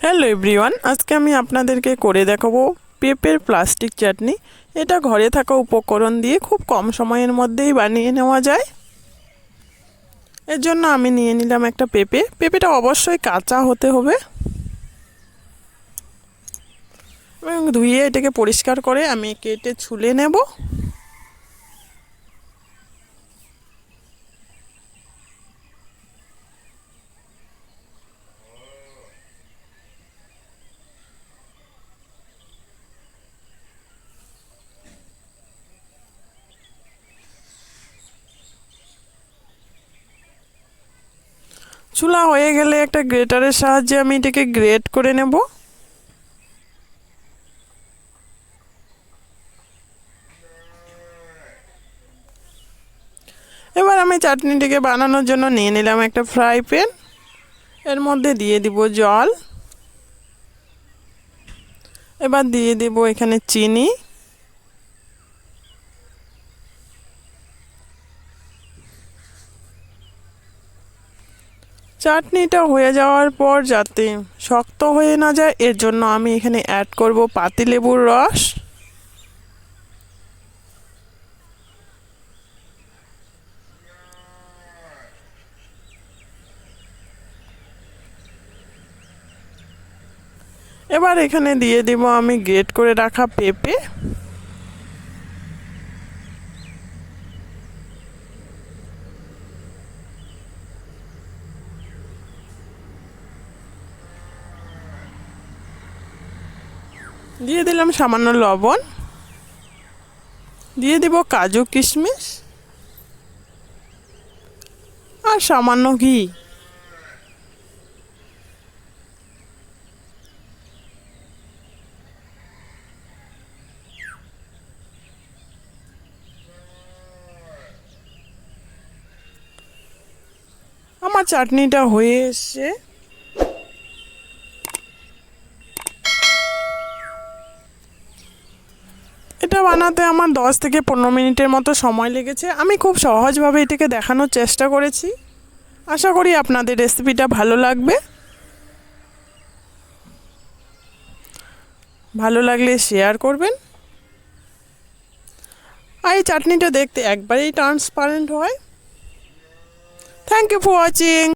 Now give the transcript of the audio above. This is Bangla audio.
হ্যালো এভরিওয়ান, আজকে আমি আপনাদেরকে করে দেখাবো পেঁপের প্লাস্টিক চাটনি। এটা ঘরে থাকা উপকরণ দিয়ে খুব কম সময়ের মধ্যেই বানিয়ে নেওয়া যায়। এর জন্য আমি নিয়ে নিলাম একটা পেঁপে। পেঁপেটা অবশ্যই কাঁচা হতে হবে এবং ধুয়ে এটাকে পরিষ্কার করে আমি কেটে ছুলে নেব। চুলা হয়ে গেলে একটা গ্রেটারের সাহায্যে আমি এটাকে গ্রেট করে নেব। এবার আমি চাটনিটিকে বানানোর জন্য নিয়ে নিলাম একটা ফ্রাই প্যান। এর মধ্যে দিয়ে দিব জল। এবার দিয়ে দিব এখানে চিনি, চাটনিটা হয়ে যাওয়ার পর যাতে শক্ত হয়ে না যায় এর জন্য আমি এখানে অ্যাড করব পাতিলেবুর রস। এবার এখানে দিয়ে দিব আমি গ্রেট করে রাখা পেঁপে। দিয়ে দিলাম সামান্য লবণ। দিয়ে দিব কাজু কিশমিশ আর সামান্য ঘি। আমার চাটনিটা হয়ে এসছে। এটা বানাতে আমার 10 থেকে 15 মিনিটের মতো সময় লেগেছে। আমি খুব সহজভাবে এটাকে দেখানোর চেষ্টা করেছি। আশা করি আপনাদের রেসিপিটা ভালো লাগবে। ভালো লাগলে শেয়ার করবেন। আর এই চাটনিটা দেখতে একবারেই ট্রান্সপারেন্ট হয়। Thank you for watching.